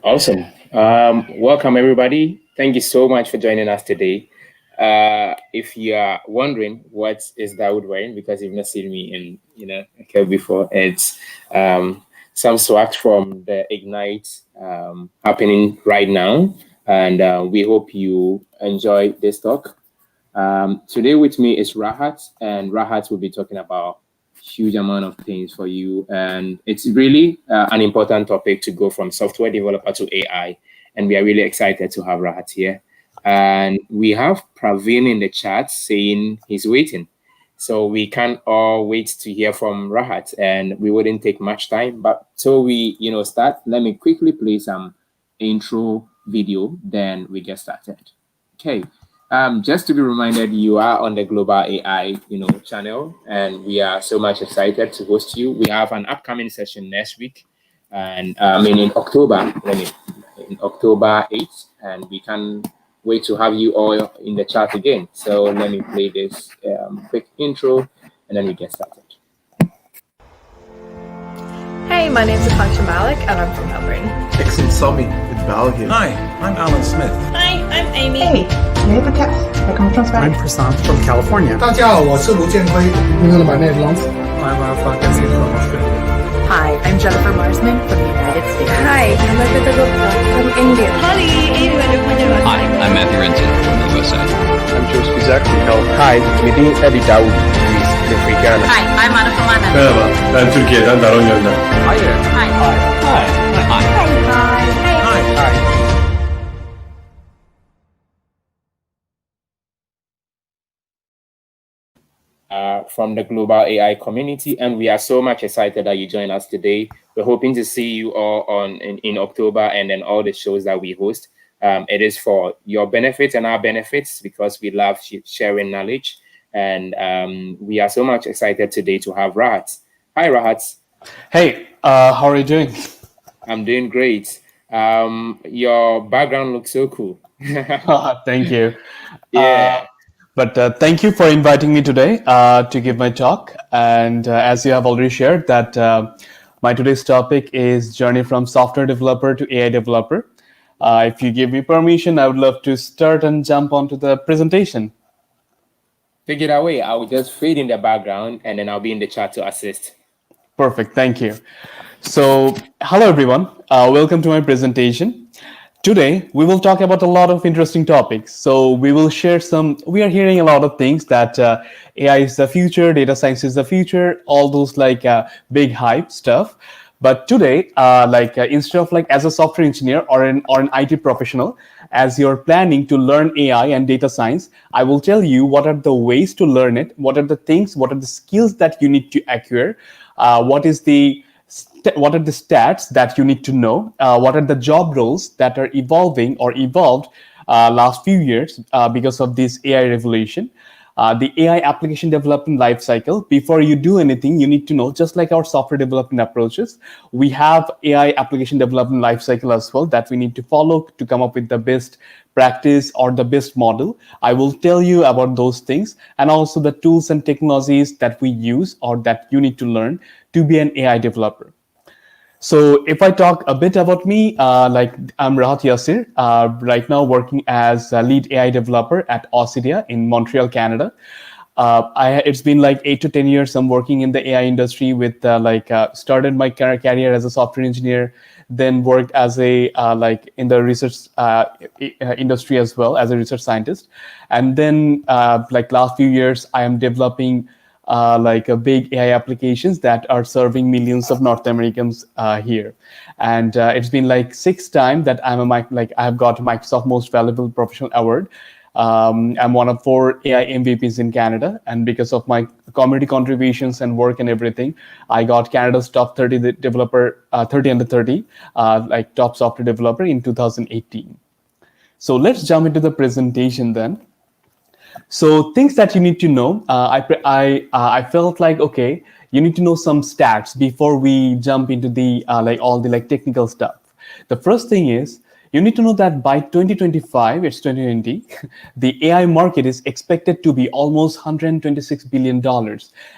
Awesome. Welcome, everybody. Thank you so much for joining us today. If you are wondering what is Dawood wearing, because you've not seen me in okay before, it's some swag from the Ignite happening right now, and we hope you enjoy this talk. Today with me is Rahat, and Rahat will be talking about huge amount of things for you, and it's really an important topic to go from software developer to AI, and we are really excited to have Rahat here. And we have Praveen in the chat saying he's waiting, so we can all wait to hear from Rahat, and we wouldn't take much time. But so we start, let me quickly play some intro video, then we get started. Okay. Just to be reminded, you are on the Global AI, channel, and we are so much excited to host you. We have an upcoming session next week, and in October, in October 8th, and we can wait to have you all in the chat again. So let me play this quick intro, and then we get started. Hey, my name's Akanksha Malik, and I'm from Melbourne. Excellent, Sami. It's Val here. Hi, I'm Alan Smith. Hi, I'm Amy. Hey, name Tess. I come from Spain. I'm Prasant from California. 大家好，我是卢建辉。My name is Lance. I'm Rahat Yasir from Australia. Hi, I'm Jennifer Marsman from the United States. Hi, I'm Advita Gupta from India. Hi, I'm Matthew Renton from the USA. I'm George Bizak from California. Hi, Medin Ali Dawood, Greece, Africana. Hi, I'm Ana Famana. Merhaba, ben Türkiye'den Daron Yönden. Hi there. Hi. Hi. Hi. Hi. Hi. Hi. From the global AI community, and we are so much excited that you join us today. We're hoping to see you all in October, and then all the shows that we host. It is for your benefit and our benefits, because we love sharing knowledge, and we are so much excited today to have Rahat. Hi, Rahat. Hey, how are you doing? I'm doing great. Your background looks so cool. Thank you. Yeah. But thank you for inviting me today to give my talk. And as you have already shared, that my today's topic is journey from software developer to AI developer. If you give me permission, I would love to start and jump onto the presentation. Take it away. I will just fade in the background, and then I'll be in the chat to assist. Perfect. Thank you. So, hello, everyone. Welcome to my presentation. Today, we will talk about a lot of interesting topics. So we will share we are hearing a lot of things that AI is the future, data science is the future, all those big hype stuff. But today, instead of as a software engineer or an IT professional, as you're planning to learn AI and data science, I will tell you what are the ways to learn it, what are the things, what are the skills that you need to acquire, what are the stats that you need to know, what are the job roles that are evolving or evolved last few years because of this AI revolution. The AI application development lifecycle. Before you do anything, you need to know, just like our software development approaches, we have AI application development lifecycle as well that we need to follow to come up with the best practice or the best model. I will tell you about those things, and also the tools and technologies that we use or that you need to learn to be an AI developer. So if I talk a bit about me, I'm Rahat Yasir, right now working as a lead AI developer at Audiovisual in Montreal, Canada. It's been 8 to 10 years I'm working in the AI industry with started my career as a software engineer, then worked as a in the research industry as well as a research scientist. And then last few years, I am developing a big AI applications that are serving millions of North Americans here. And it's been 6 times that I have got Microsoft Most Valuable Professional Award. I'm one of 4 AI MVPs in Canada, and because of my community contributions and work and everything, I got Canada's top 30 developer, 30 under 30, top software developer in 2018. So let's jump into the presentation then. So things that you need to know, I felt okay, you need to know some stats before we jump into the all the technical stuff. The first thing is, You need to know that by 2025, it's 2020, the AI market is expected to be almost $126 billion.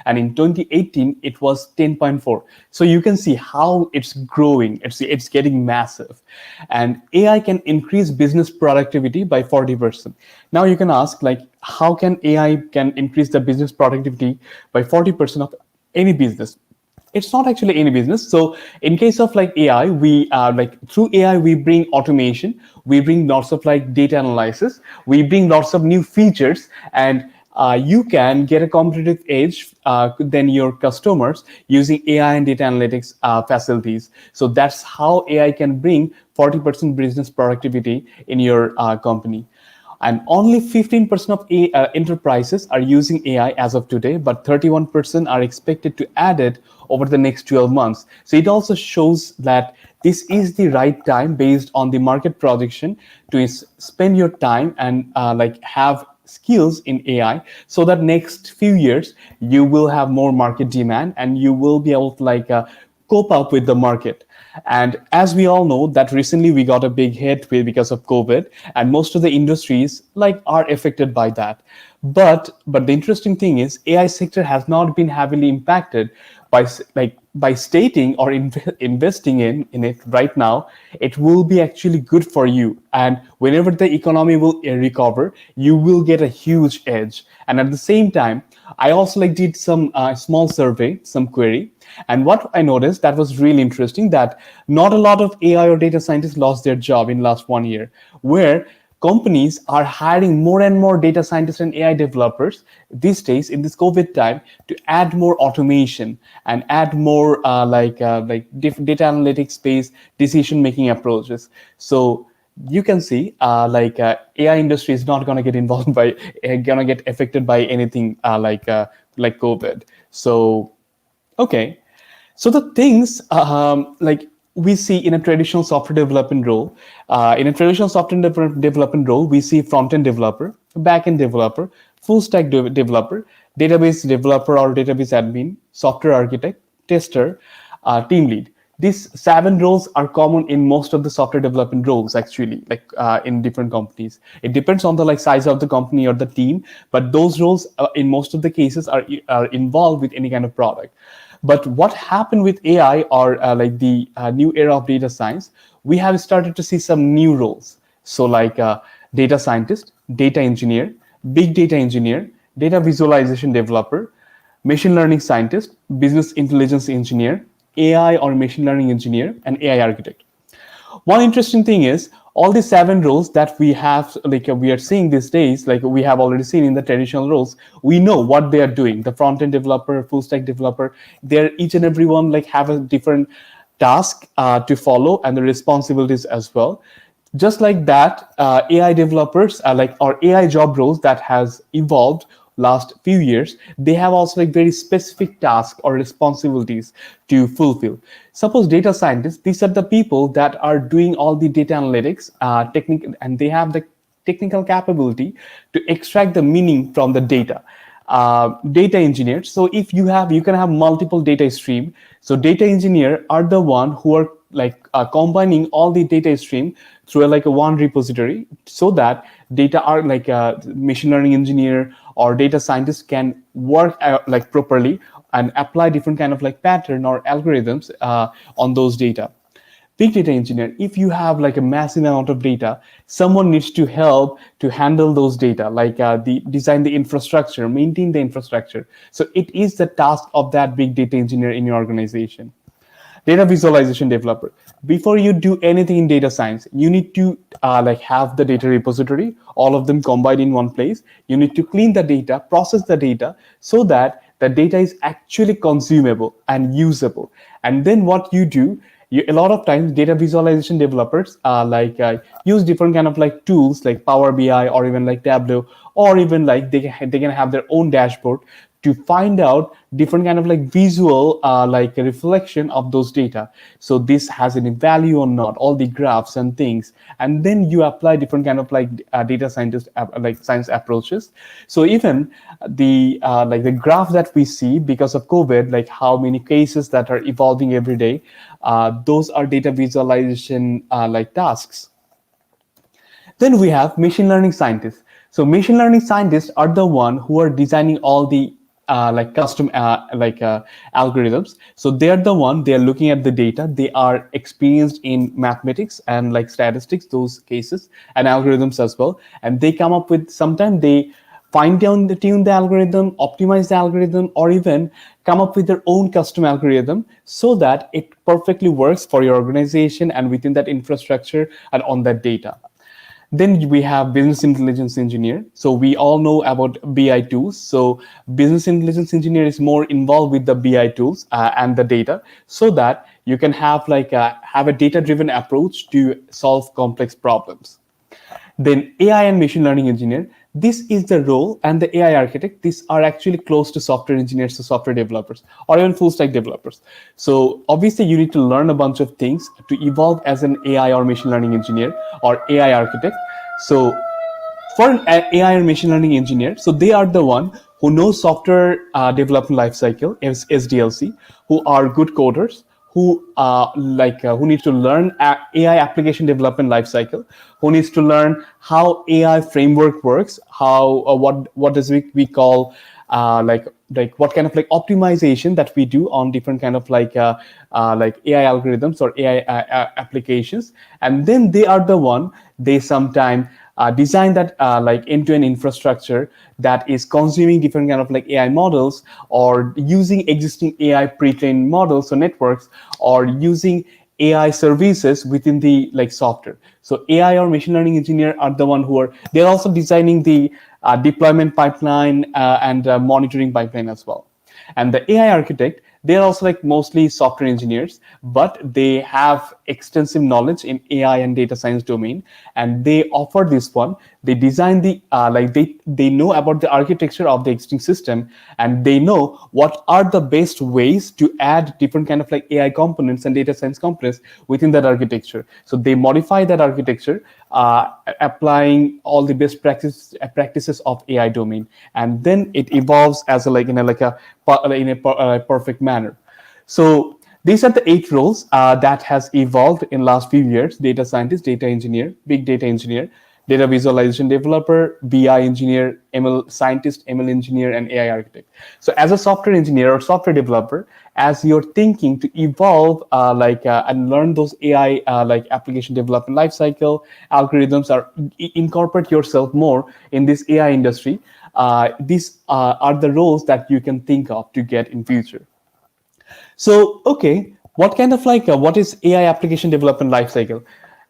And in 2018, it was 10.4. So you can see how it's growing. It's getting massive. And AI can increase business productivity by 40%. Now you can ask, like, how can AI can increase the business productivity by 40% of any business? It's not actually any business. So in case of like AI, we through AI we bring automation, we bring lots of like data analysis, we bring lots of new features, and you can get a competitive edge than your customers using AI and data analytics facilities. So that's how AI can bring 40% business productivity in your company. And only 15% of enterprises are using AI as of today, but 31% are expected to add it over the next 12 months. So it also shows that this is the right time based on the market projection to spend your time and have skills in AI, so that next few years you will have more market demand and you will be able to cope up with the market. And as we all know that recently we got a big hit because of COVID, and most of the industries are affected by that. But the interesting thing is AI sector has not been heavily impacted by stating or investing in it right now. It will be actually good for you, and whenever the economy will recover, you will get a huge edge. And at the same time, I also did some small survey, some query, and what I noticed that was really interesting, that not a lot of AI or data scientists lost their job in last 1 year, where companies are hiring more and more data scientists and AI developers these days in this COVID time to add more automation and add more different data analytics based decision making approaches. So you can see AI industry is not going to get involved by going to get affected by anything like COVID. So okay, so the things we see in a traditional software development role, we see front-end developer, back-end developer, full-stack developer, database developer or database admin, software architect, tester, team lead. These 7 roles are common in most of the software development roles, actually, in different companies. It depends on the size of the company or the team, but those roles in most of the cases are involved with any kind of product. But what happened with AI or the new era of data science, we have started to see some new roles. So data scientist, data engineer, big data engineer, data visualization developer, machine learning scientist, business intelligence engineer, AI or machine learning engineer, and AI architect. One interesting thing is all the 7 roles that we have, we are seeing these days, we have already seen in the traditional roles, we know what they are doing. The front-end developer, full-stack developer, they're each and every one have a different task to follow and the responsibilities as well. Just like that, AI developers or AI job roles that has evolved last few years, they have also very specific tasks or responsibilities to fulfill. Suppose data scientists, these are the people that are doing all the data analytics technique, and they have the technical capability to extract the meaning from the data. Data engineers, so if you can have multiple data stream. So data engineer are the one who are combining all the data stream through a one repository, so that data are a machine learning engineer or data scientist can work properly and apply different kind of pattern or algorithms on those data. Big data engineer, if you have a massive amount of data, someone needs to help to handle those data, design the infrastructure, maintain the infrastructure. So it is the task of that big data engineer in your organization. Data visualization developer, before you do anything in data science, you need to have the data repository, all of them combined in one place. You need to clean the data, process the data, so that the data is actually consumable and usable. And then what you do, a lot of times data visualization developers use different kind of tools like Power BI or even Tableau, or even they can have their own dashboard to find out different kind of visual a reflection of those data. So this has any value or not, all the graphs and things, and then you apply different kind of data scientist science approaches. So even the the graph that we see because of COVID, how many cases that are evolving every day, those are data visualization tasks. Then we have machine learning scientists. So machine learning scientists are the one who are designing all the custom algorithms. So they're the one, they're looking at the data, they are experienced in mathematics and like statistics, those cases, and algorithms as well. And they come up with, sometimes they tune the algorithm, optimize the algorithm, or even come up with their own custom algorithm so that it perfectly works for your organization and within that infrastructure and on that data. Then we have business intelligence engineer. So we all know about BI tools. So business intelligence engineer is more involved with the BI tools and the data, so that you can have a data-driven approach to solve complex problems. Then AI and machine learning engineer. This is the role, and the AI architect. These are actually close to software engineers, to software developers, or even full stack developers. So obviously you need to learn a bunch of things to evolve as an AI or machine learning engineer or AI architect. So for an AI or machine learning engineer, so they are the one who knows software development lifecycle, SDLC, who are good coders, who needs to learn AI application development lifecycle, who needs to learn how AI framework works, how what does we call what kind of optimization that we do on different kind of AI algorithms or AI applications. And then they are the one, they sometime design that end-to-end infrastructure that is consuming different kind of AI models, or using existing AI pre-trained models or networks, or using AI services within the software. So AI or machine learning engineer are the one they're also designing the deployment pipeline and monitoring pipeline as well. And the AI architect, they're also mostly software engineers, but they have extensive knowledge in AI and data science domain, and they offer this one. They design the they know about the architecture of the existing system, and they know what are the best ways to add different kind of AI components and data science components within that architecture. So they modify that architecture, applying all the best practices of AI domain, and then it evolves as in a perfect manner. So these are the 8 roles that has evolved in last few years: data scientist, data engineer, big data engineer, data visualization developer, BI engineer, ML scientist, ML engineer, and AI architect. So as a software engineer or software developer, as you're thinking to evolve and learn those AI application development lifecycle algorithms, or incorporate yourself more in this AI industry, these are the roles that you can think of to get in future. So, okay, what kind of what is AI application development lifecycle?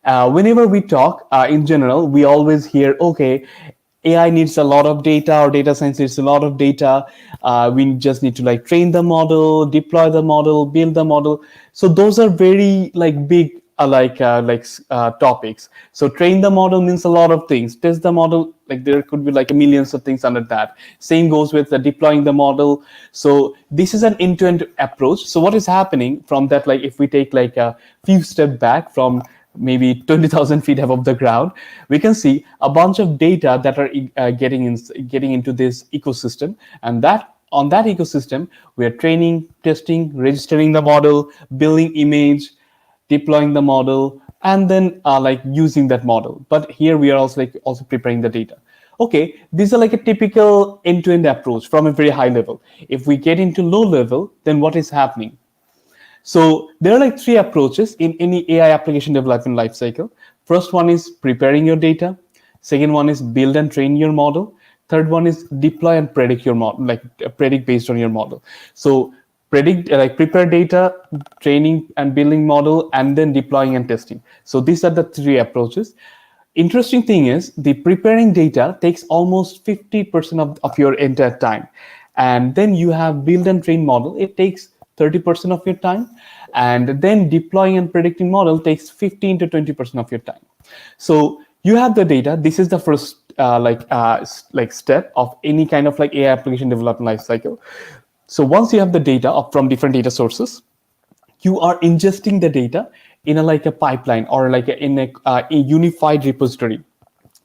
Whenever we talk in general, we always hear, okay, AI needs a lot of data, or data science needs a lot of data. We just need to train the model, deploy the model, build the model. So those are very big topics. So train the model means a lot of things. Test the model, there could be millions of things under that. Same goes with deploying the model. So this is an end-to-end approach. So what is happening from that, if we take a few steps back from maybe 20,000 feet above the ground, we can see a bunch of data that are getting into this ecosystem, and on that ecosystem we are training, testing, registering the model, building image, deploying the model, and then using that model. But here we are also preparing the data. Okay, these are a typical end-to-end approach from a very high level. If we get into low level, then what is happening? So there are 3 approaches in any AI application development lifecycle. First one is preparing your data. Second one is build and train your model. Third one is deploy and predict your model, predict based on your model. So prepare data, training and building model, and then deploying and testing. So these are the 3 approaches. Interesting thing is, the preparing data takes almost 50% of your entire time. And then you have build and train model. It takes 30% of your time, and then deploying and predicting model takes 15 to 20% of your time. So you have the data. This is the first step of any kind of AI application development lifecycle. So once you have the data from different data sources, you are ingesting the data in a pipeline, or in a unified repository,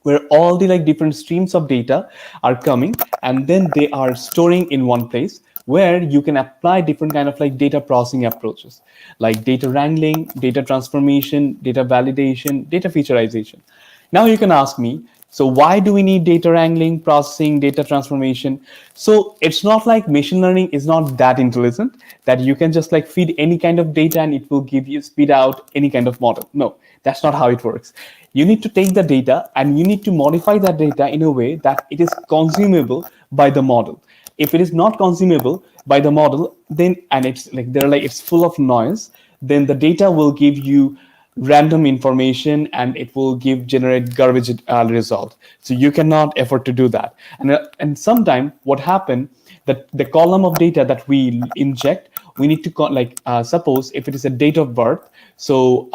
where all the different streams of data are coming, and then they are storing in one place, where you can apply different kind of data processing approaches, like data wrangling, data transformation, data validation, data featureization. Now you can ask me, so why do we need data wrangling, processing, data transformation? So it's not like machine learning is not that intelligent that you can just like feed any kind of data and it will give you spit out any kind of model. No, that's not how it works. You need to take the data and you need to modify that data in a way that it is consumable by the model. If it is not consumable by the model, then and it's like it's full of noise, then the data will give you random information and it will generate garbage result. So you cannot afford to do that. And sometime what happened, that the column of data that we inject, we need to suppose if it is a date of birth, so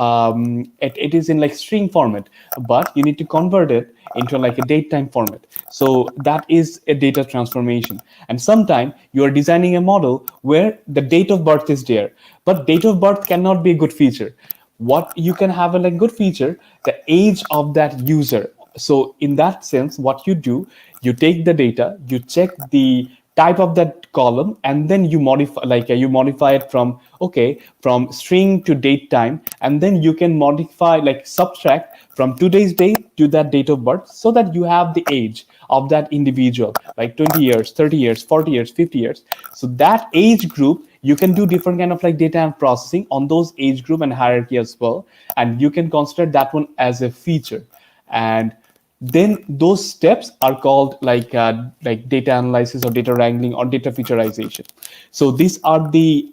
it is in like string format, but you need to convert it into like a date time format. So that is a data transformation. And sometime you are designing a model where the date of birth is there, but date of birth cannot be a good feature. What you can have a like good feature, the age of that user. So in that sense, what you do, you take the data, you check the type of that column, and then you modify it from string to date time, and then you can modify subtract from today's date to that date of birth, so that you have the age of that individual, like 20 years, 30 years, 40 years, 50 years. So that age group, you can do different kind of like data and processing on those age group and hierarchy as well, and you can consider that one as a feature. And then those steps are called like data analysis or data wrangling or data featureization. So these are the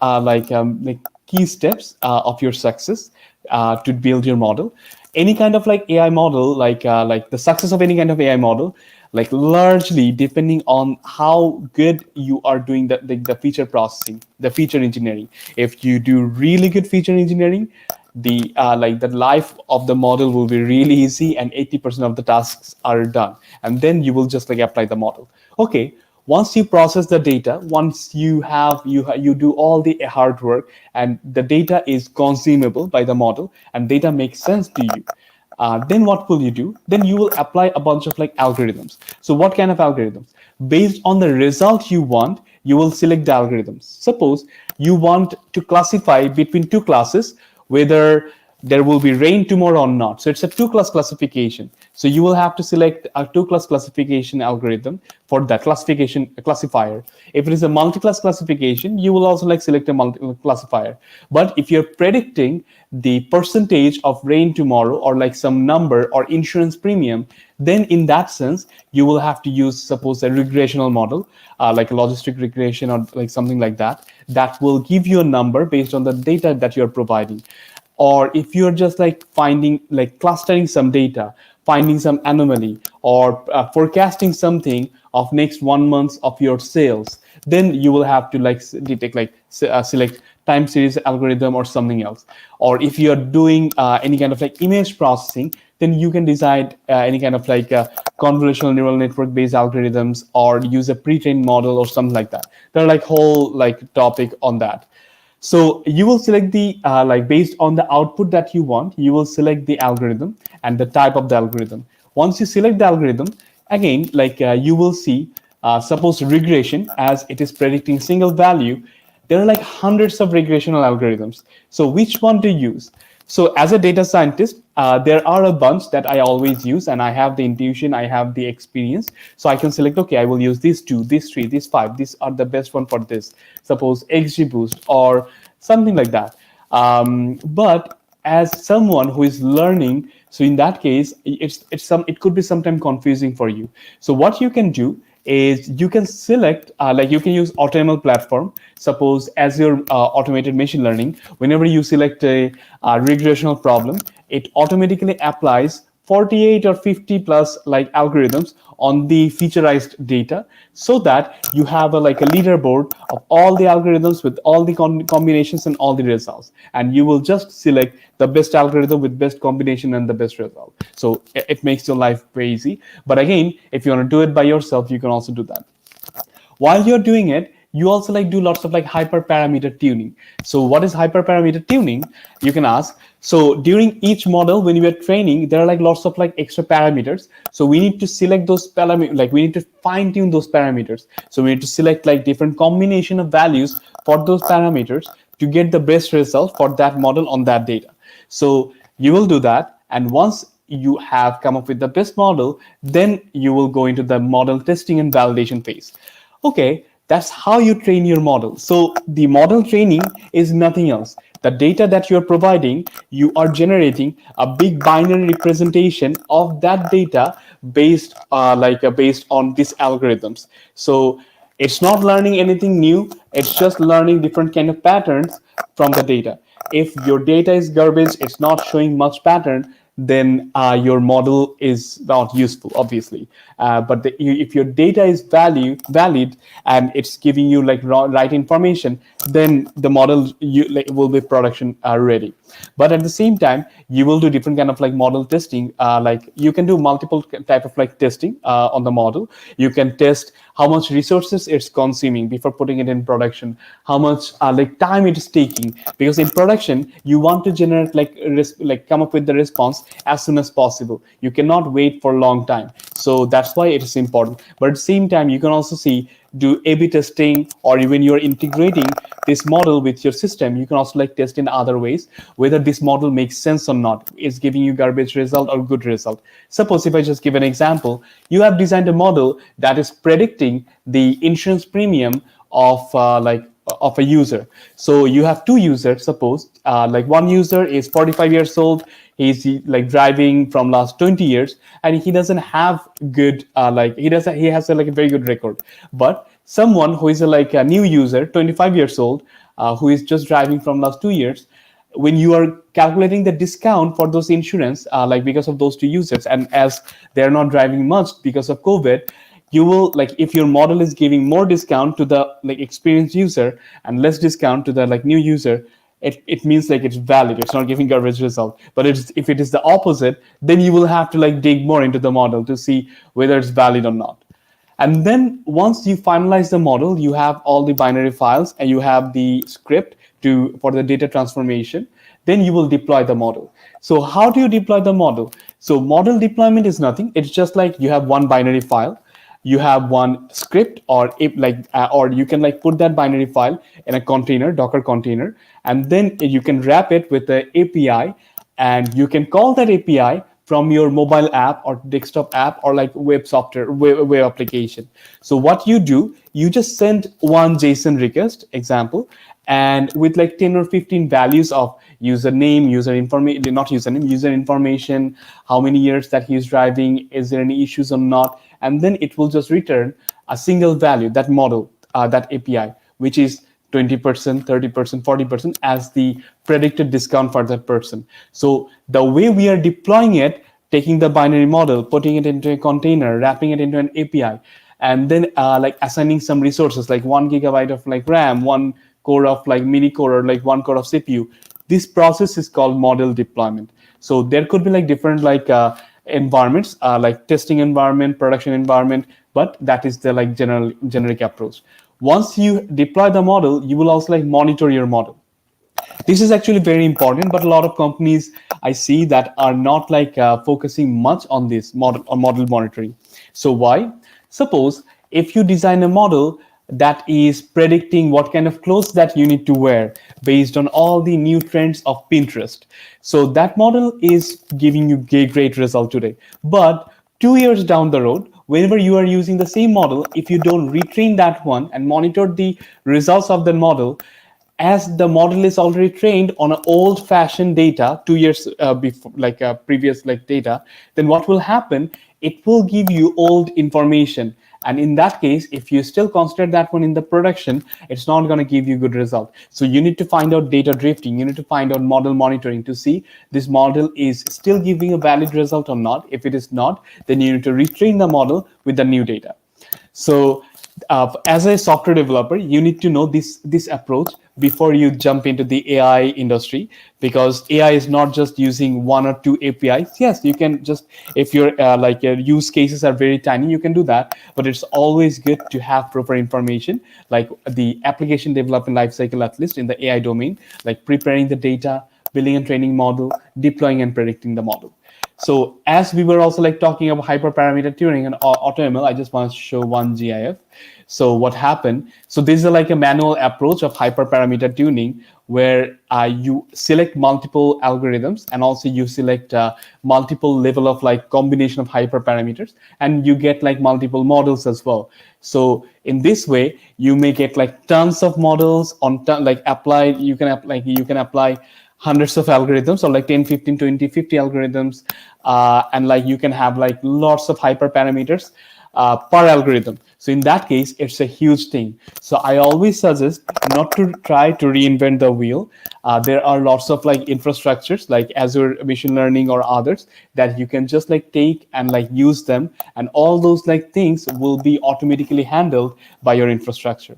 key steps of your success to build your model. Any kind of like AI model, like the success of any kind of AI model, like largely depending on how good you are doing the feature processing, the feature engineering. If you do really good feature engineering, the life of the model will be really easy and 80% of the tasks are done, and then you will just like apply the model. Okay, once you process the data, once you do all the hard work and the data is consumable by the model and data makes sense to you, then what will you do? Then you will apply a bunch of like algorithms. So what kind of algorithms? Based on the result you want, you will select the algorithms. Suppose you want to classify between two classes whether there will be rain tomorrow or not. So it's a two-class classification. So you will have to select a two-class classification algorithm for that classifier. If it is a multi-class classification, you will also like select a multi-classifier. But if you're predicting the percentage of rain tomorrow or like some number or insurance premium, then in that sense, you will have to use, suppose, a regressional model, like a logistic regression or like something like that, that will give you a number based on the data that you're providing. Or if you're just like finding, like clustering some data, finding some anomaly, or forecasting something of next 1 month of your sales, then you will have to like detect select time series algorithm or something else. Or if you're doing any kind of like image processing, then you can decide any kind of like convolutional neural network based algorithms, or use a pre-trained model or something like that. There are like whole like topic on that. So you will select the based on the output that you want, you will select the algorithm and the type of the algorithm. Once you select the algorithm, again, you will see, suppose regression, as it is predicting single value, there are like hundreds of regressional algorithms. So which one to use? So as a data scientist, there are a bunch that I always use, and I have the intuition, I have the experience. So I can select, okay, I will use these 2, these 3, these 5. These are the best one for this. Suppose XGBoost or something like that. But as someone who is learning, so in that case, it could be sometimes confusing for you. So what you can do is you can select, you can use AutoML platform. Suppose as your automated machine learning, whenever you select a regressional problem, it automatically applies 48 or 50 plus like algorithms on the featureized data, so that you have a leaderboard of all the algorithms with all the combinations and all the results, and you will just select the best algorithm with best combination and the best result. So it makes your life very easy. But again, if you want to do it by yourself, you can also do that. While you're doing it, you also do lots of hyperparameter tuning. So what is hyperparameter tuning? You can ask. So during each model, when we are training, there are lots of extra parameters. So we need to select those parameters, we need to fine tune those parameters. So we need to select different combination of values for those parameters to get the best result for that model on that data. So you will do that. And once you have come up with the best model, then you will go into the model testing and validation phase. Okay, that's how you train your model. So the model training is nothing else. The data that you're providing, you are generating a big binary representation of that data based on these algorithms. So it's not learning anything new. It's just learning different kind of patterns from the data. If your data is garbage, it's not showing much pattern, then your model is not useful, obviously. If your data is valid and it's giving you like right information, then the model will be production ready. But at the same time, you will do different kind of like model testing. Like you can do multiple type of like testing on the model. You can test how much resources it's consuming before putting it in production, how much like time it is taking, because in production you want to generate like come up with the response as soon as possible. You cannot wait for a long time. So that's why it is important. But at the same time, you can also see, do A/B testing, or even you're integrating this model with your system, you can also like test in other ways whether this model makes sense or not. Is giving you garbage result or good result. Suppose if I just give an example, you have designed a model that is predicting the insurance premium of of a user. So you have two users. Suppose like one user is 45 years old. He's like driving from last 20 years, and he doesn't have good he has a very good record. But someone who is a new user, 25 years old, who is just driving from last 2 years, when you are calculating the discount for those insurance, because of those two users, and as they're not driving much because of COVID, you will if your model is giving more discount to the experienced user and less discount to the new user, it means it's valid. It's not giving garbage result. But if it is the opposite, then you will have to dig more into the model to see whether it's valid or not. And then once you finalize the model, you have all the binary files and you have the script for the data transformation. Then you will deploy the model. So how do you deploy the model? So model deployment is nothing. It's just like you have one binary file, you have one script, or you can put that binary file in a container, Docker container, and then you can wrap it with the API, and you can call that API from your mobile app or desktop app or web software, web application. So what you do, you just send one JSON request example, and with 10 or 15 values of username, user information, how many years that he's driving, is there any issues or not, and then it will just return a single value, that model, that API, which is 20%, 30%, 40% as the predicted discount for that person. So the way we are deploying it, taking the binary model, putting it into a container, wrapping it into an API, and then assigning some resources like 1 gigabyte of RAM, 1 core of mini core, or 1 core of CPU. This process is called model deployment. So there could be different environments, testing environment, production environment, but that is the generic approach. Once you deploy the model, you will also monitor your model. This is actually very important, but a lot of companies I see that are not focusing much on this model monitoring. So why? Suppose if you design a model that is predicting what kind of clothes that you need to wear based on all the new trends of Pinterest. So that model is giving you great result today. But 2 years down the road, whenever you are using the same model, if you don't retrain that one and monitor the results of the model, as the model is already trained on an old-fashioned data, 2 years before, previous data, then what will happen? It will give you old information. And in that case, if you still consider that one in the production, it's not going to give you good result. So you need to find out data drifting. You need to find out model monitoring to see this model is still giving a valid result or not. If it is not, then you need to retrain the model with the new data. So as a software developer, you need to know this approach before you jump into the AI industry, because AI is not just using 1 or 2 APIs. Yes, you can just, if your your use cases are very tiny, you can do that, but it's always good to have proper information, like the application development lifecycle, at least in the AI domain, like preparing the data, building and training model, deploying and predicting the model. So as we were also like talking about hyperparameter tuning and AutoML, I just want to show one GIF. So what happened? So this is like a manual approach of hyperparameter tuning where you select multiple algorithms and also you select multiple level of like combination of hyperparameters, and you get like multiple models as well. So in this way, you may get like tons of models on like applied. You can apply hundreds of algorithms or like 10, 15, 20, 50 algorithms, and like you can have like lots of hyperparameters per algorithm. So in that case, it's a huge thing. So I always suggest not to try to reinvent the wheel. There are lots of like infrastructures like Azure Machine Learning or others that you can just like take and like use them, and all those like things will be automatically handled by your infrastructure.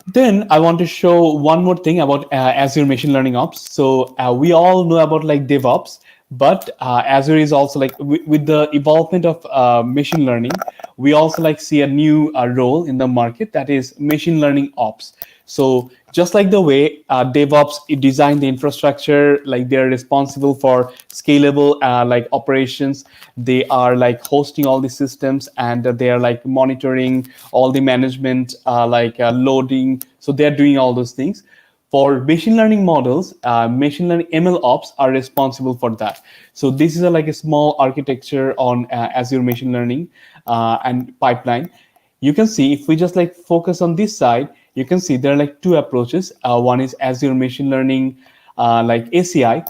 Then I want to show one more thing about Azure Machine Learning Ops. So we all know about like DevOps, but Azure is also like with the evolvement of machine learning, we also like see a new role in the market, that is machine learning ops. So just like the way DevOps design the infrastructure, like they're responsible for scalable like operations. They are like hosting all the systems, and they are like monitoring all the management, loading. So they're doing all those things. For machine learning models, machine learning ML ops are responsible for that. So this is like a small architecture on Azure machine learning and pipeline. You can see if we just like focus on this side, you can see there are like two approaches. One is Azure machine learning, like ACI,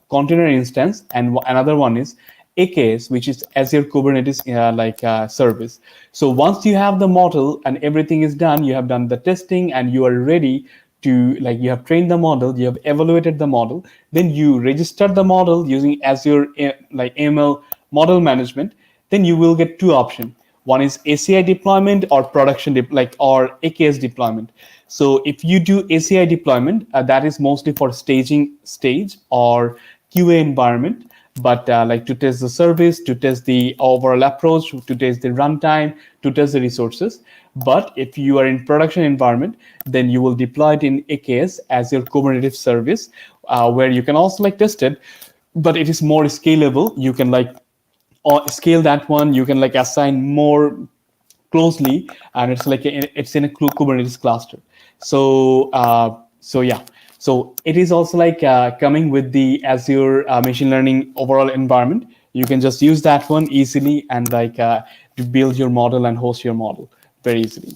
container instance, and another one is AKS, which is Azure Kubernetes service. So once you have the model and everything is done, you have done the testing and you are ready to, like, you have trained the model, you have evaluated the model, then you register the model using Azure like ML model management. Then you will get two options. One is ACI deployment or production or AKS deployment. So if you do ACI deployment, that is mostly for staging stage or QA environment, but like to test the service, to test the overall approach, to test the runtime, to test the resources. But if you are in production environment, then you will deploy it in AKS as your Kubernetes service, where you can also like test it, but it is more scalable. You can like scale that one. You can like assign more closely, and it's like it's in a Kubernetes cluster. So yeah. So it is also like coming with the Azure machine learning overall environment. You can just use that one easily and like to build your model and host your model very easily.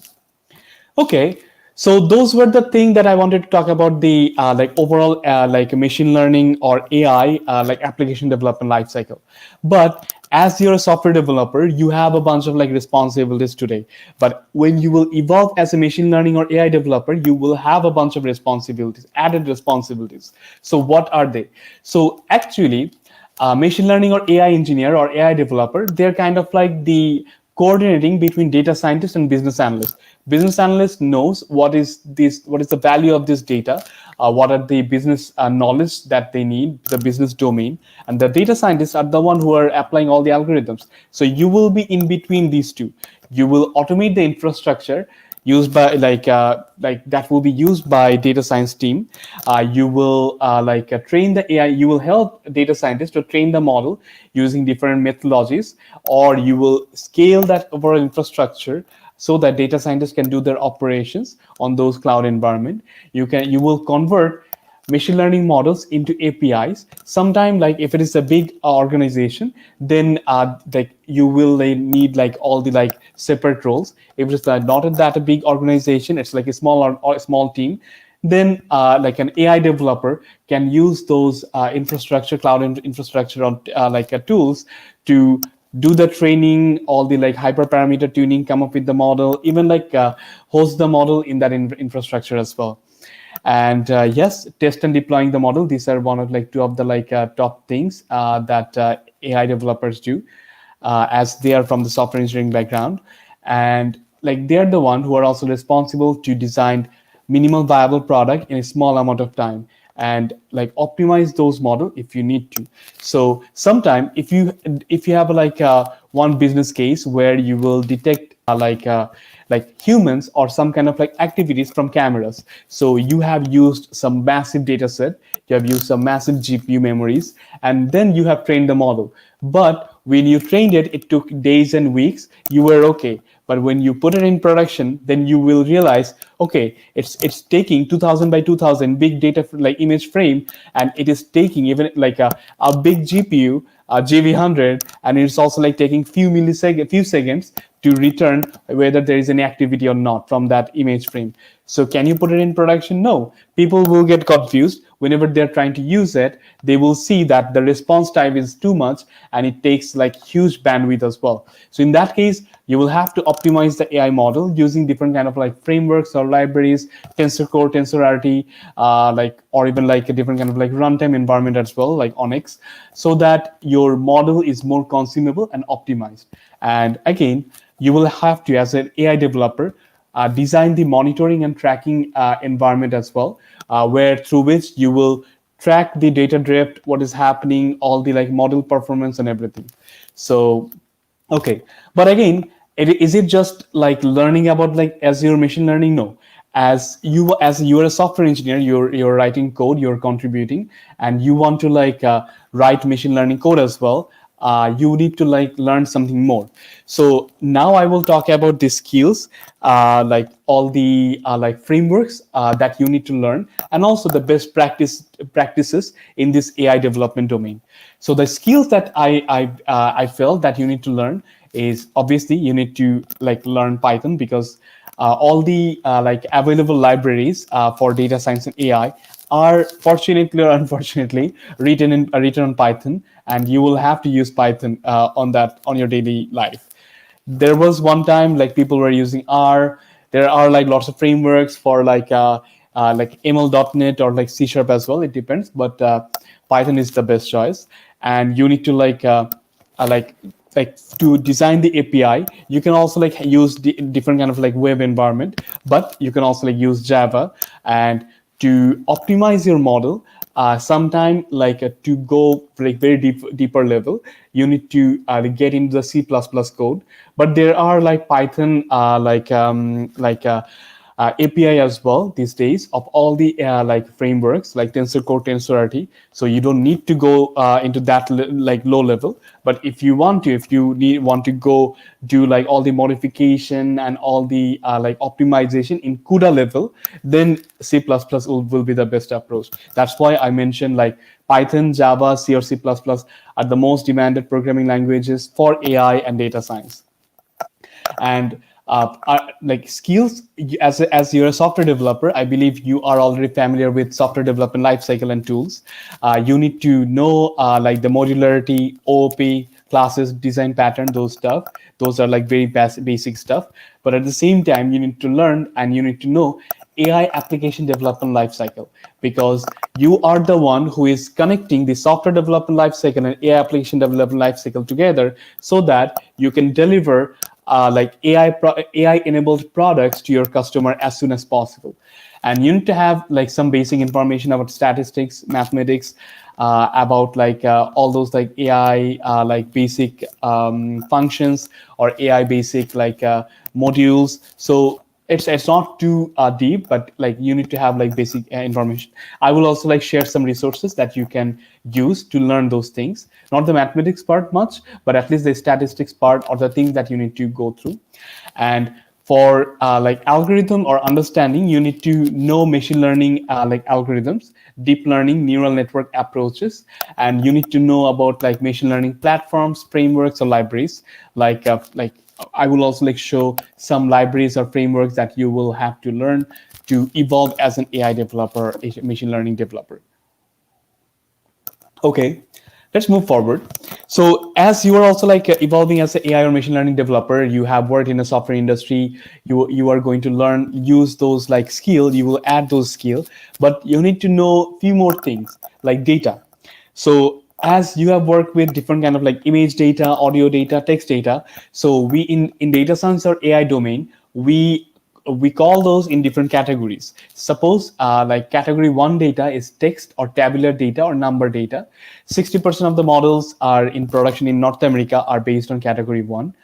Okay, so those were the thing that I wanted to talk about, the like overall like machine learning or AI like application development lifecycle. But as you're a software developer, you have a bunch of like responsibilities today. But when you will evolve as a machine learning or AI developer, you will have a bunch of responsibilities, added responsibilities. So what are they? So actually, machine learning or AI engineer or AI developer, they're kind of like the coordinating between data scientists and business analysts. Business analyst knows what is the value of this data, what are the business knowledge that they need, the business domain, and the data scientists are the one who are applying all the algorithms. So you will be in between these two. You will automate the infrastructure used by like that will be used by data science team. You will train the AI. You will help data scientists to train the model using different methodologies, or you will scale that overall infrastructure so that data scientists can do their operations on those cloud environment. You will convert machine learning models into APIs. Sometimes, like if it is a big organization, then like you will need like all the like separate roles. If it's not that a big organization, it's like a small team, then like an AI developer can use those cloud infrastructure on tools to do the training, all the like hyperparameter tuning, come up with the model, even like host the model in that infrastructure as well. And yes, test and deploying the model. These are one of like two of the like top things that AI developers do, as they are from the software engineering background, and like they're the one who are also responsible to design minimal viable product in a small amount of time and like optimize those model if you need to. So sometime if you have like one business case where you will detect like humans or some kind of like activities from cameras. So you have used some massive data set, you have used some massive GPU memories, and then you have trained the model. But when you trained it, it took days and weeks, you were okay. But when you put it in production, then you will realize, okay, it's taking 2000 by 2000 big data like image frame, and it is taking even like a big GPU, a JV100, and it's also like taking few seconds to return whether there is any activity or not from that image frame. So can you put it in production? No. People will get confused whenever they're trying to use it. They will see that the response time is too much and it takes like huge bandwidth as well. So in that case, you will have to optimize the AI model using different kind of like frameworks or libraries, tensor core, TensorRT, like, or even like a different kind of like runtime environment as well, like Onyx, so that your model is more consumable and optimized. And again, you will have to, as an AI developer, design the monitoring and tracking environment as well, where through which you will track the data drift, what is happening, all the like model performance and everything. So, okay, but again, is it just like learning about like Azure machine learning? No. As you are a software engineer, you're writing code, you're contributing, and you want to like write machine learning code as well. You need to like learn something more. So now I will talk about the skills, like all the like frameworks that you need to learn, and also the best practices in this AI development domain. So the skills that I felt that you need to learn is, obviously you need to like learn Python, because all the like available libraries for data science and AI are, fortunately or unfortunately, written on Python, and you will have to use Python on your daily life. There was one time like people were using R. There are like lots of frameworks for like ML.NET or like C# as well. It depends, but Python is the best choice. And you need to like to design the API. You can also like use different kind of like web environment, but you can also like use Java. And to optimize your model, sometime like to go like very deeper level, you need to get into the C++ code. But there are like Python API as well these days of all the like frameworks like tensor core, TensorRT. So you don't need to go into that like low level. But if you want to go do like all the modification and all the like optimization in CUDA level, then C++ will be the best approach. That's why I mentioned like Python, Java, C or C++ are the most demanded programming languages for AI and data science. And like skills, as you're a software developer, I believe you are already familiar with software development lifecycle and tools. You need to know like the modularity, OOP, classes, design pattern, those stuff. Those are like very basic stuff. But at the same time, you need to learn and you need to know AI application development lifecycle, because you are the one who is connecting the software development lifecycle and AI application development lifecycle together, so that you can deliver like AI-enabled products to your customer as soon as possible. And you need to have like some basic information about statistics, mathematics, about like all those like AI like basic functions, or AI basic like modules. So it's not too deep, but like you need to have like basic information. I will also like share some resources that you can use to learn those things. Not the mathematics part much, but at least the statistics part, or the things that you need to go through. And for like algorithm or understanding, you need to know machine learning like algorithms, deep learning, neural network approaches, and you need to know about like machine learning platforms, frameworks, or libraries. Like I will also like show some libraries or frameworks that you will have to learn to evolve as an AI developer, a machine learning developer. Okay, let's move forward. So as you are also like evolving as an AI or machine learning developer, you have worked in the software industry, you are going to learn, use those like skills, you will add those skills, but you need to know few more things like data. So as you have worked with different kind of like image data, audio data, text data, so we in data science or AI domain, we we call those in different categories. Suppose like category 1 data is text or tabular data or number data. 60% of the models are in production in North America are based on category 1.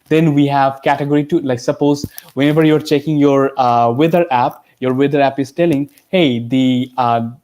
Then we have category 2. Like suppose whenever you're checking your weather app, your weather app is telling, hey, the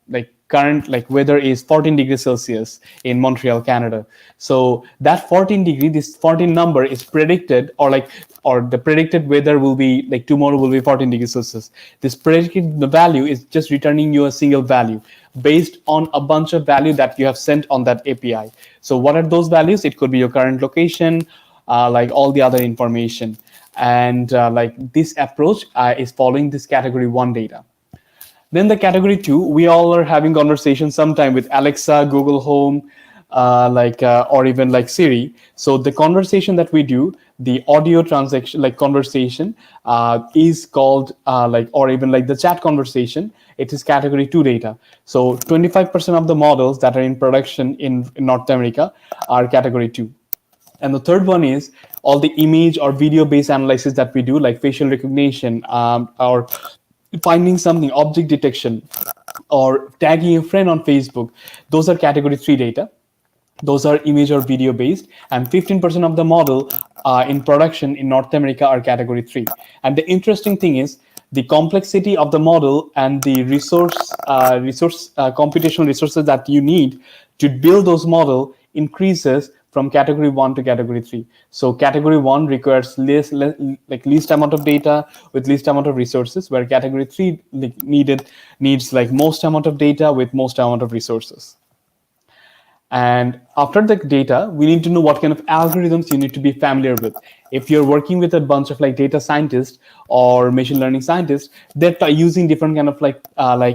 like current like weather is 14 degrees Celsius in Montreal, Canada. So that 14 degree, this 14 number is predicted, or the predicted weather will be like tomorrow will be 14 degrees Celsius. This predicted the value is just returning you a single value based on a bunch of value that you have sent on that API. So what are those values? It could be your current location, like all the other information. And like this approach is following this category 1 data. Then the category 2, we all are having conversations sometime with Alexa, Google Home, or even like Siri. So the conversation that we do, the audio transaction, like conversation, is called or even like the chat conversation. It is category 2 data. So 25% of the models that are in production in North America are category 2. And the third one is all the image or video-based analysis that we do, like facial recognition, or finding something, object detection, or tagging a friend on Facebook. Those are category 3 data. Those are image or video based, and 15% of the model in production in North America are category 3. And the interesting thing is the complexity of the model and the computational resources that you need to build those model increases from category 1 to category 3. So category 1 requires least amount of data with least amount of resources, where category 3 needs like most amount of data with most amount of resources. And after the data, we need to know what kind of algorithms you need to be familiar with. If you're working with a bunch of like data scientists or machine learning scientists, they're using different kind of like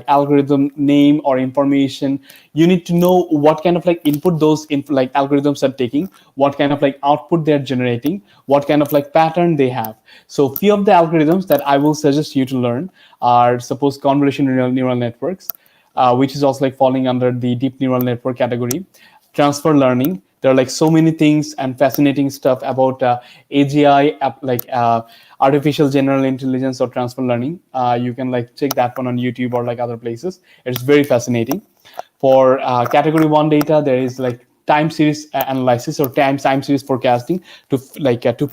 algorithm name or information. You need to know what kind of like input those algorithms are taking, what kind of like output they're generating, what kind of like pattern they have. So few of the algorithms that I will suggest you to learn are, suppose, convolutional neural networks, which is also like falling under the deep neural network category. Transfer learning. There are like so many things and fascinating stuff about AGI, artificial general intelligence or transfer learning. You can like check that one on YouTube or like other places. It's very fascinating. For category 1 data, there is like time series analysis or time series forecasting to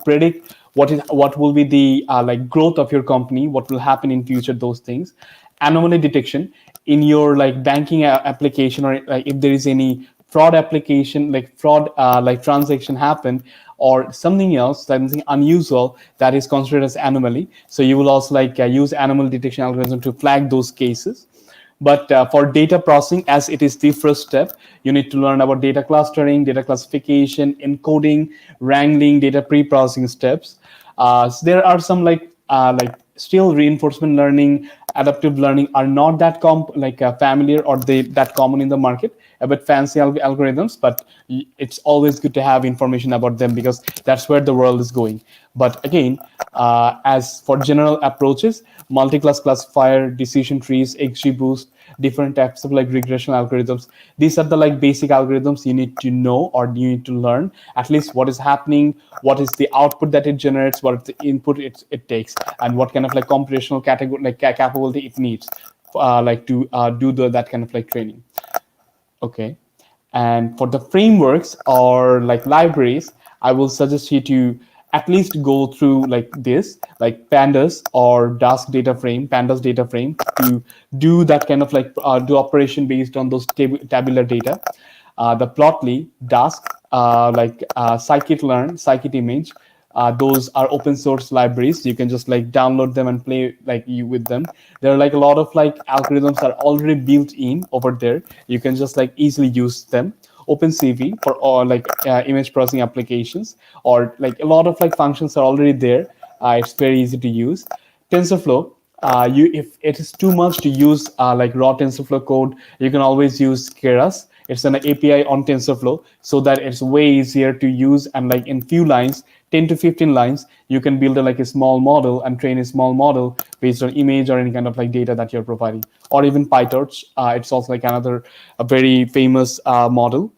predict what will be the growth of your company, what will happen in future, those things. Anomaly detection in your like banking application, or like if there is any fraud application, like fraud transaction happen, or something else, something unusual that is considered as anomaly. So you will also use anomaly detection algorithm to flag those cases. But for data processing, as it is the first step, you need to learn about data clustering, data classification, encoding, wrangling, data pre-processing steps. So there are some still reinforcement learning, adaptive learning are not that familiar or that common in the market, a bit fancy algorithms, but it's always good to have information about them because that's where the world is going. But again, as for general approaches, multi-class classifier, decision trees, XGBoost, different types of regression algorithms, these are the basic algorithms you need to know or you need to learn at least what is happening, what is the output that it generates, what is the input it takes, and what kind of computational capability it needs to do that kind of training. Okay, and for the frameworks or libraries, I will suggest you to at least go through this, pandas or Dask data frame, pandas data frame, to do that kind of do operation based on those tabular data. The Plotly, Dask, scikit-learn, scikit-image, those are open source libraries. You can just download them and play with them. There are a lot of algorithms are already built in over there. You can just easily use them. OpenCV for all image processing applications, or a lot of functions are already there. It's very easy to use. TensorFlow, if it is too much to use raw TensorFlow code, you can always use Keras. It's an API on TensorFlow, so that it's way easier to use, and in few lines, 10 to 15 lines, you can build a small model and train a small model based on image or any kind of data that you're providing. Or even PyTorch, it's also another very famous model.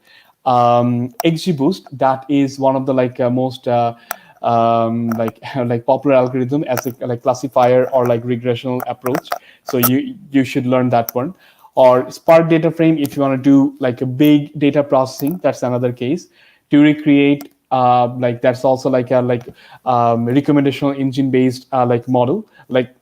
XGBoost, that is one of the most like popular algorithm as a like classifier or like regressional approach. So you should learn that one. Or Spark data frame if you want to do like a big data processing. That's another case. To recreate like that's also like a recommendation engine based like model like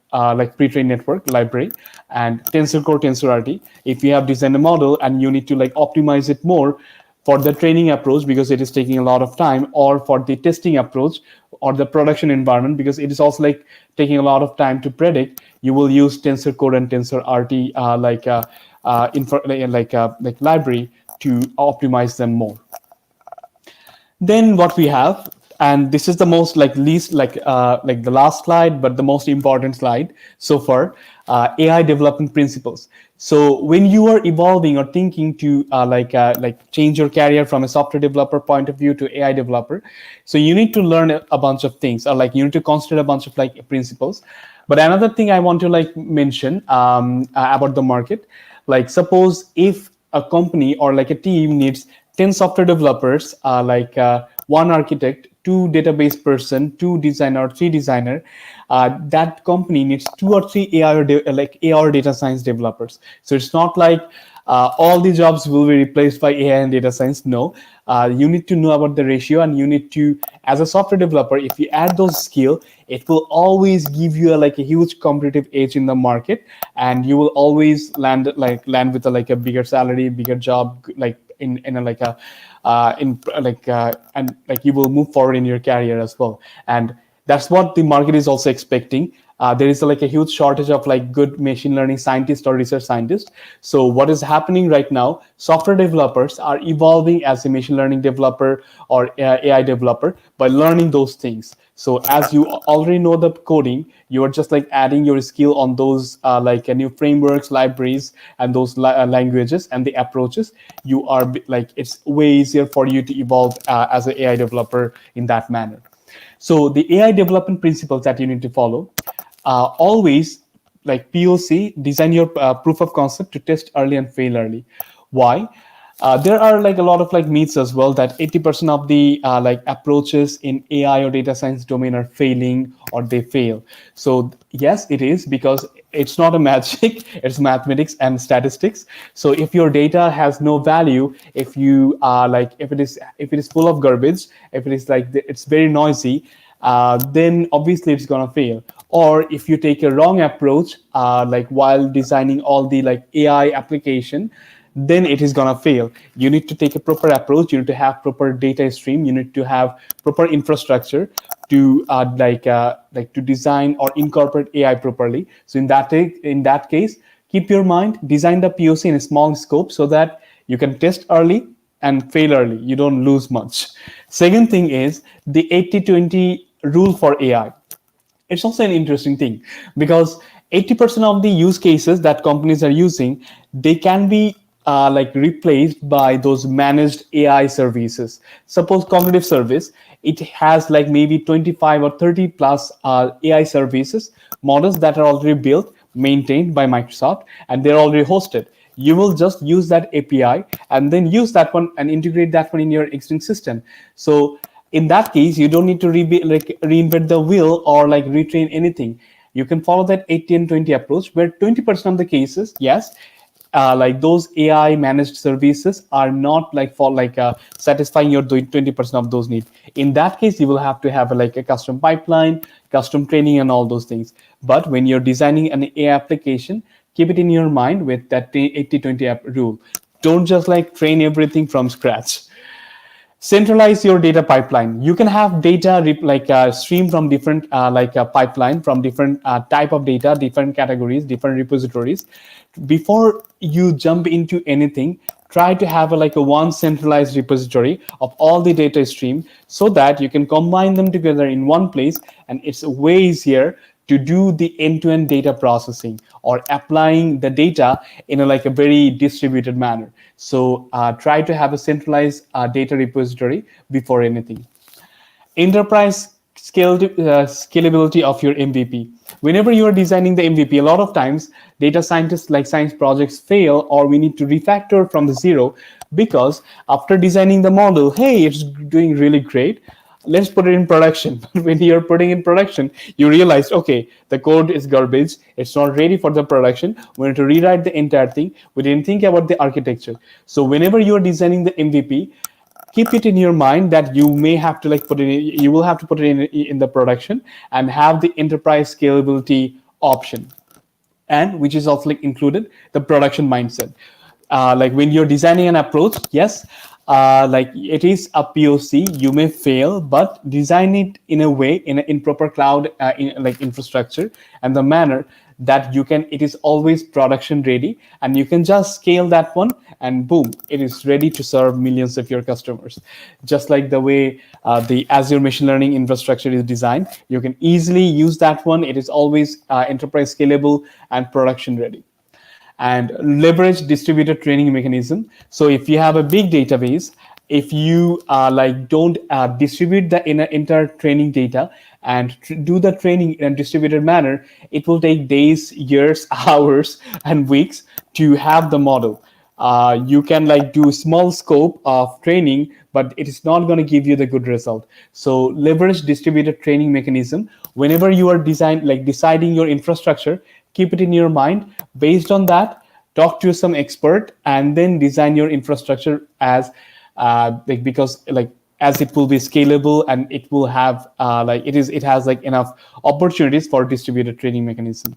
pre-trained network library. And TensorRT if you have designed a model and you need to like optimize it more for the training approach because it is taking a lot of time, or for the testing approach or the production environment because it is also like taking a lot of time to predict, you will use TensorCore and TensorRT like library to optimize them more. Then what we have, and this is the most like least like the last slide, but the most important slide so far, AI development principles. So when you are evolving or thinking to like change your career from a software developer point of view to AI developer, so you need to learn a bunch of things, or like you need to consider a bunch of like principles. But another thing I want to like mention about the market, like suppose if a company or like a team needs 10 software developers, one architect, two database person, two designer, three designer, that company needs two or three AI or data science developers. So it's not like all the jobs will be replaced by AI and data science. No, you need to know about the ratio, and you need to, as a software developer, if you add those skills, it will always give you a huge competitive edge in the market, and you will always land with a bigger salary, bigger job, like and you will move forward in your career as well. And that's what the market is also expecting. There is a huge shortage of good machine learning scientists or research scientists. So what is happening right now, software developers are evolving as a machine learning developer or AI developer by learning those things. So as you already know the coding, you are just adding your skill on those new frameworks, libraries, and those languages and the approaches. You are it's way easier for you to evolve as an AI developer in that manner. So the AI development principles that you need to follow, always POC, design your proof of concept to test early and fail early. Why? There are a lot of myths as well that 80% of the approaches in AI or data science domain are failing or they fail. So yes, it is, because it's not a magic, it's mathematics and statistics. So if your data has no value, if you if it is full of garbage, if it is it's very noisy, then obviously it's gonna fail. Or if you take a wrong approach, while designing all the AI application, then it is gonna fail. You need to take a proper approach. You need to have proper data stream. You need to have proper infrastructure to to design or incorporate AI properly. So in that case, keep your mind, design the POC in a small scope so that you can test early and fail early. You don't lose much. Second thing is the 80-20 rule for AI. It's also an interesting thing because 80% of the use cases that companies are using, they can be replaced by those managed AI services. Suppose cognitive service, it has maybe 25 or 30 plus AI services, models that are already built, maintained by Microsoft, and they're already hosted. You will just use that API and then use that one and integrate that one in your existing system. So in that case, you don't need to reinvent the wheel or retrain anything. You can follow that 80 and 20 approach, where 20% of the cases, yes, those AI managed services are not satisfying your 20% of those needs. In that case, you will have to have a custom pipeline, custom training, and all those things. But when you're designing an AI application, keep it in your mind with that 80-20 rule. Don't just train everything from scratch. Centralize your data pipeline. You can have data stream from different pipeline from different type of data, different categories, different repositories. Before you jump into anything, try to have a one centralized repository of all the data stream so that you can combine them together in one place, and it's way easier to do the end-to-end data processing or applying the data in a very distributed manner. So try to have a centralized data repository before anything. Enterprise scalability of your MVP. Whenever you are designing the MVP, a lot of times data scientists science projects fail, or we need to refactor from the zero, because after designing the model, hey, it's doing really great. let's put it in production. When you're putting in production, you realize, okay, the code is garbage. It's not ready for the production. We need to rewrite the entire thing. We didn't think about the architecture. So whenever you're designing the MVP, keep it in your mind that you may have to like put it in, you will have to put it in the production and have the enterprise scalability option, and which is also like included the production mindset. Like when you're designing an approach, yes, like it is a POC, you may fail, but design it in a way in proper cloud like infrastructure and the manner that you can, it is always production ready, and you can just scale that one and boom, it is ready to serve millions of your customers. Just like the way the Azure machine learning infrastructure is designed, you can easily use that one. It is always enterprise scalable and production ready. And leverage distributed training mechanism. So if you have a big database, if you like don't distribute the entire training data and do the training in a distributed manner, it will take days, years, hours, and weeks to have the model. You can like do small scope of training, but it is not going to give you the good result. So leverage distributed training mechanism. Whenever you are deciding your infrastructure, keep it in your mind. Based on that, talk to some expert and then design your infrastructure as because as it will be scalable and it will have it has like enough opportunities for distributed training mechanism.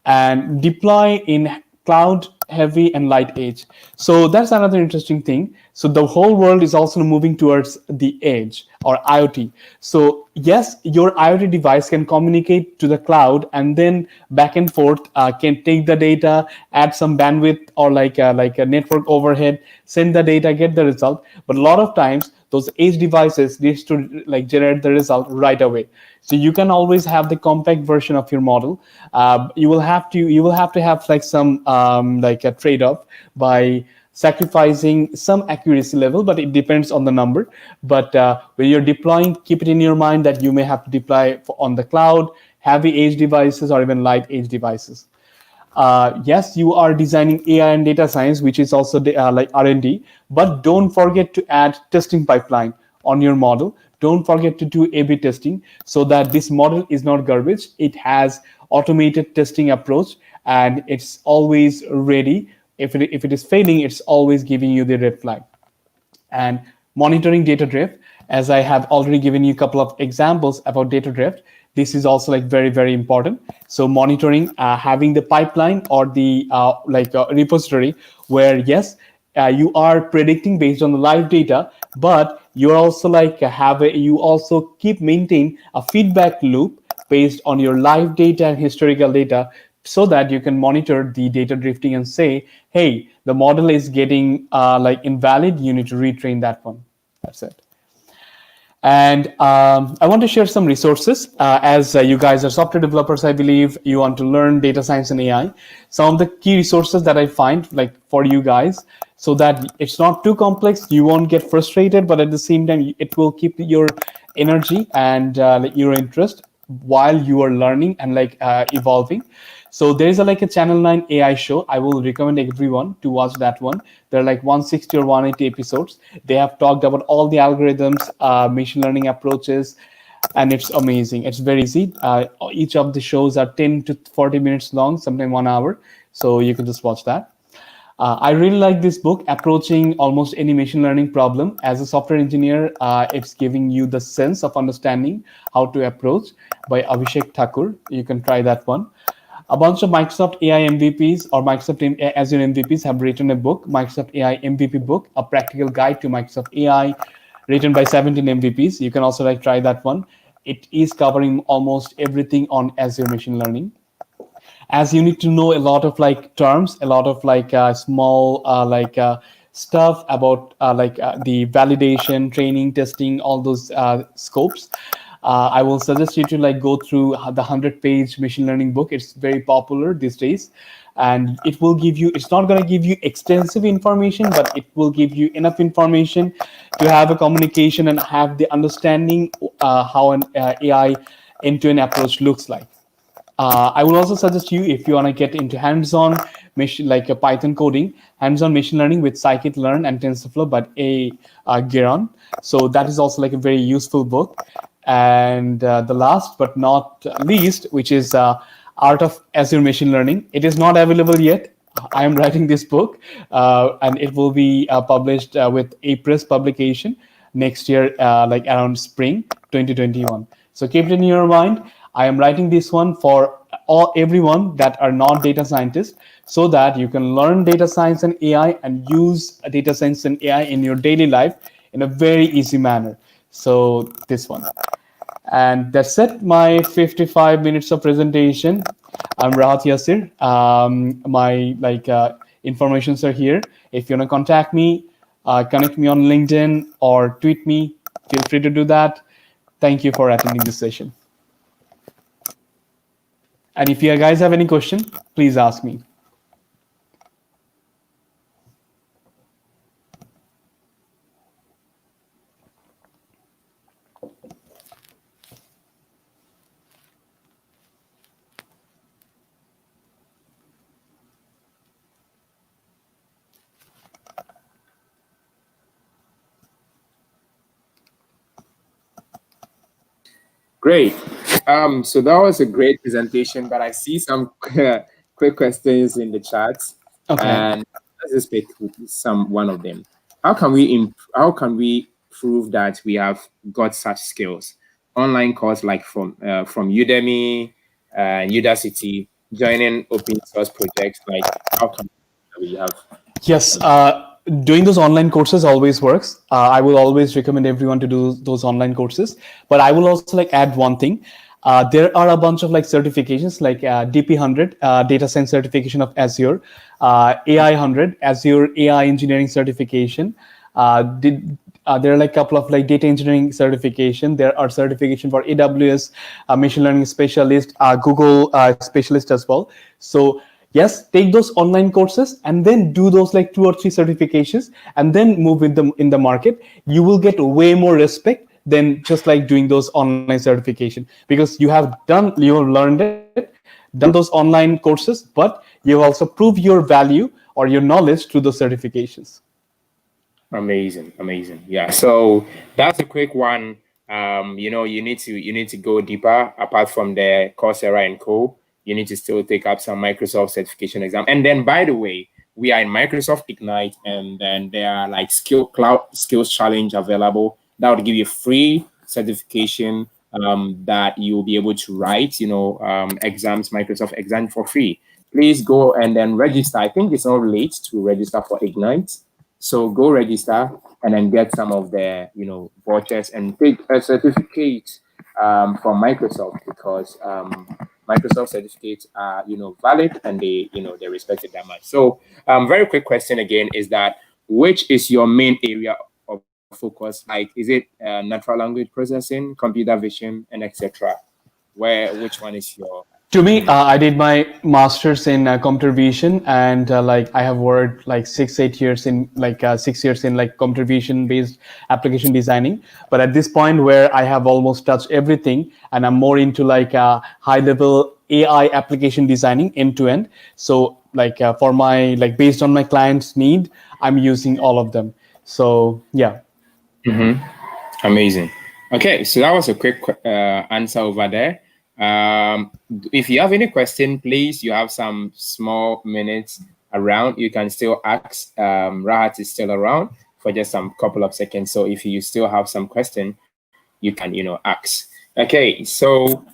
And deploy in cloud heavy and light edge. So that's another interesting thing. So the whole world is also moving towards the edge or IoT. So yes, your IoT device can communicate to the cloud and then back and forth can take the data, add some bandwidth or like a network overhead, send the data, get the result. But a lot of times those edge devices needs to like generate the result right away. So you can always have the compact version of your model. You will have to have like some like a trade-off by sacrificing some accuracy level, but it depends on the number. But when you're deploying, keep it in your mind that you may have to deploy on the cloud, heavy edge devices, or even light edge devices. Yes, you are designing AI and data science, which is also like R&D, but don't forget to add testing pipeline on your model. Don't forget to do A/B testing so that this model is not garbage. It has automated testing approach and it's always ready. If it is failing, it's always giving you the red flag. And monitoring data drift, as I have already given you a couple of examples about data drift, this is also like very, very important. So monitoring, having the pipeline or the repository where yes, you are predicting based on the live data, but you're also like you also maintain a feedback loop based on your live data and historical data, so that you can monitor the data drifting and say, hey, the model is getting invalid, you need to retrain that one. That's it. And I want to share some resources. As you guys are software developers, I believe you want to learn data science and AI. Some of the key resources that I find like for you guys, so that it's not too complex, you won't get frustrated, but at the same time, it will keep your energy and your interest while you are learning and evolving. So there is a Channel 9 AI show. I will recommend everyone to watch that one. There are like 160 or 180 episodes. They have talked about all the algorithms, machine learning approaches, and it's amazing. It's very easy. Each of the shows are 10 to 40 minutes long, sometimes 1 hour. So you can just watch that. I really like this book, Approaching Almost Any Machine Learning Problem. As a software engineer, it's giving you the sense of understanding how to approach, by Abhishek Thakur. You can try that one. A bunch of Microsoft AI MVPs or Microsoft Azure MVPs have written a book, Microsoft AI MVP book, a practical guide to Microsoft AI, written by 17 MVPs. You can also try that one. It is covering almost everything on Azure machine learning. As you need to know a lot of terms, a lot of small stuff about the validation, training, testing, all those scopes. I will suggest you to go through the 100-page machine learning book. It's very popular these days, and it will give you, it's not going to give you extensive information, but it will give you enough information to have a communication and have the understanding how an AI end-to-end approach looks like. I will also suggest you, if you want to get into hands-on like a Python coding, hands-on machine learning with scikit-learn and TensorFlow, but Geron. So that is also like a very useful book. And the last but not least, which is Art of Azure Machine Learning. It is not available yet. I am writing this book, and it will be published with a press publication next year, like around spring 2021. So keep it in your mind. I am writing this one for everyone that are not data scientists, so that you can learn data science and AI and use data science and AI in your daily life in a very easy manner. So this one. And that's it, my 55 minutes of presentation. I'm Rahat Yasir. My informations are here. If you want to contact me, connect me on LinkedIn or tweet me, feel free to do that. Thank you for attending this session. And if you guys have any question, please ask me. Great. So that was a great presentation, but I see some quick questions in the chat. Okay. And let's just pick one of them. How can we prove that we have got such skills? Online course like from Udemy, Udacity, joining open source projects, like how can we have? Yes, doing those online courses always works. I will always recommend everyone to do those online courses. But I will also like add one thing. There are a bunch of like certifications like DP100, Data Science Certification of Azure, AI100, Azure AI Engineering Certification. There are like a couple of like data engineering certification. There are certification for AWS, Machine Learning Specialist, Google Specialist as well. So yes, take those online courses and then do those like 2 or 3 certifications and then move with them in the market. You will get way more respect than just like doing those online certification, because you have learned it, done those online courses, but you also prove your value or your knowledge through those certifications. Amazing. Yeah. So that's a quick one. You need to go deeper apart from the Coursera and Co. You need to still take up some Microsoft certification exam. And then, by the way, we are in Microsoft Ignite, and then there are like cloud skills challenge available that would give you free certification that you'll be able to write, exams, Microsoft exam for free. Please go and then register. I think it's not late to register for Ignite. So go register and then get some of the, vouchers and take a certificate from Microsoft, because Microsoft certificates are, valid, and they're respected that much. So very quick question again is that, which is your main area of focus? Like, is it natural language processing, computer vision, and etc.? Which one is your... To me, I did my master's in computer vision, and I have worked like 6 years in computer vision based application designing. But at this point where I have almost touched everything, and I'm more into high level AI application designing end to end. So for my based on my client's need, I'm using all of them. So yeah. Mm-hmm. Amazing. Okay, so that was a quick answer over there. If you have any question, please, you have some small minutes around, you can still ask. Rahat is still around for just some couple of seconds. So if you still have some question, you can, ask. Okay, so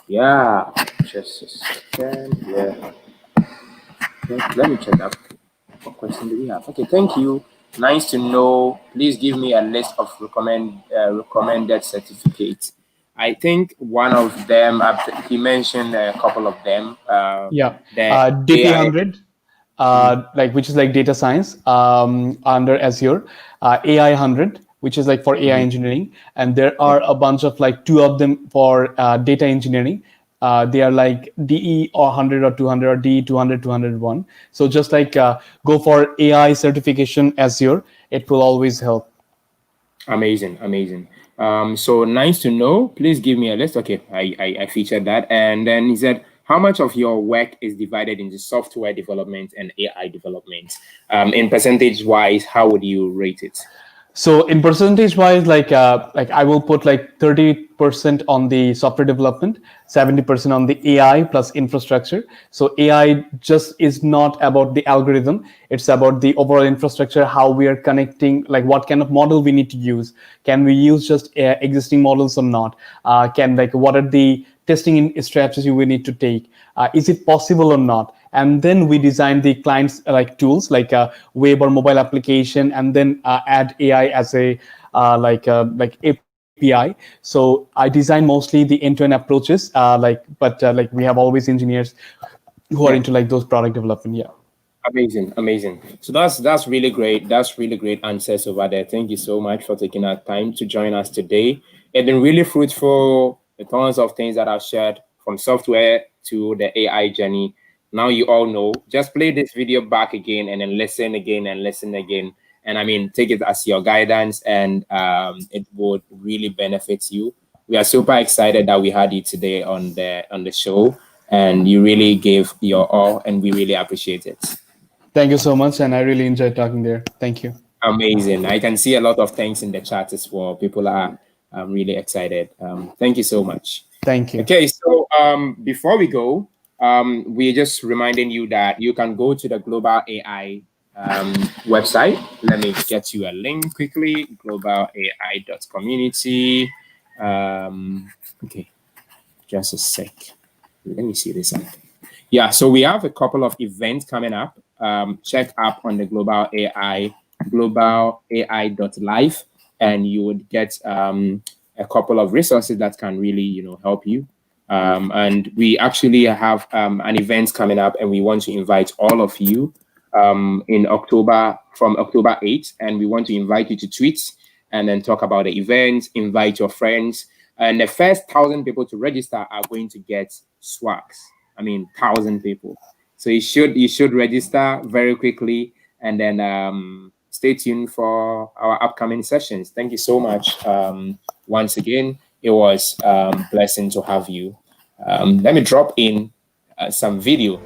yeah, just a second. Yeah. Okay, let me check out. What question do we have? Okay, thank you. Nice to know. Please give me a list of recommended certificates. I think one of them, he mentioned a couple of them. DP100, which is like data science under Azure, AI100, which is for AI engineering, and there are a bunch of 2 of them for data engineering. They are DE or 100 or 200 or DE 200, 201. So just go for AI certification Azure. It will always help. Amazing. So nice to know. Please give me a list. Okay, I featured that. And then he said, how much of your work is divided into software development and AI development? In percentage wise, how would you rate it? So in percentage wise, like I will put like 30% on the software development, 70% on the AI plus infrastructure. So AI just is not about the algorithm. It's about the overall infrastructure, how we are connecting, like what kind of model we need to use. Can we use just existing models or not? What are the testing strategies we need to take? Is it possible or not? And then we design the clients like tools like a web or mobile application, and then add AI as a API. So I design mostly the end-to-end approaches, but we have always engineers who are into like those product development. Yeah. Amazing. So that's really great. That's really great answers over there. Thank you so much for taking our time to join us today. It's been really fruitful. The tons of things that I've shared, from software to the AI journey. Now you all know. Just play this video back again and then listen again and listen again. And I mean, take it as your guidance, and it would really benefit you. We are super excited that we had you today on the show, and you really gave your all, and we really appreciate it. Thank you so much, and I really enjoyed talking there. Thank you. Amazing. I can see a lot of thanks in the chat as well. People are really excited. Thank you so much. Thank you. Okay, so before we go, we're just reminding you that you can go to the Global AI website. Let me get you a link quickly. globalai.community. Okay, just a sec. Let me see this up. Yeah, so we have a couple of events coming up. Check up on the Global AI, globalai.live, and you would get a couple of resources that can really, help you. And we actually have an event coming up, and we want to invite all of you in October, from October 8th, and we want to invite you to tweet and then talk about the event, invite your friends, and the first 1,000 people to register are going to get swags. I mean, 1,000 people. So you should register very quickly, and then stay tuned for our upcoming sessions. Thank you so much. Once again, it was a blessing to have you. Let me drop in some video.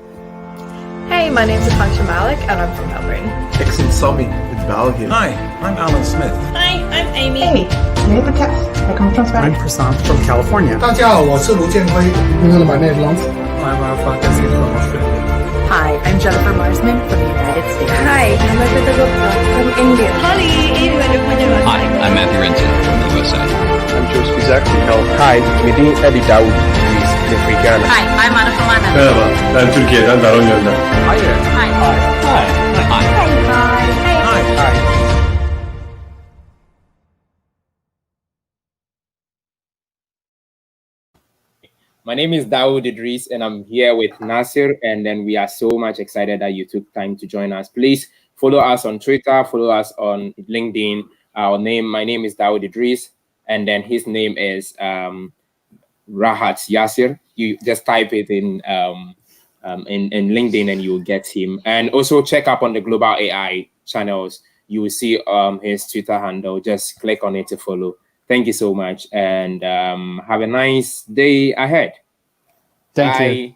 Hey, my name's Function Malik, and I'm from Melbourne. Texan Sami in Belgium. Hi, I'm Alan Smith. Hi, I'm Amy. Hey, neighbor test. I come from Spain. I'm Prasant from California. 大家好，我是卢建辉。My name is Lance. I'm Rahat Yasir from Australia. Hi, I'm Jennifer Marsman from the United States. Hi, I'm Gupta from India. Hi, I'm Matthew Renton from the USA. I'm George Bizak from California. Hi, Midi Edi Daoud, Ghana. Hi, I'm Ana from Anna. Merhaba, ben Türkiye'den Daronya'dan. Hi there. Hi. Hi. My name is Dawood Idris, and I'm here with Nasir, and then we are so much excited that you took time to join us. Please follow us on Twitter, follow us on LinkedIn. My name is Dawood Idris, and then his name is Rahat Yasir. You just type it in LinkedIn and you'll get him. And also check up on the Global AI channels. You will see his Twitter handle. Just click on it to follow. Thank you so much, and have a nice day ahead. Thank you.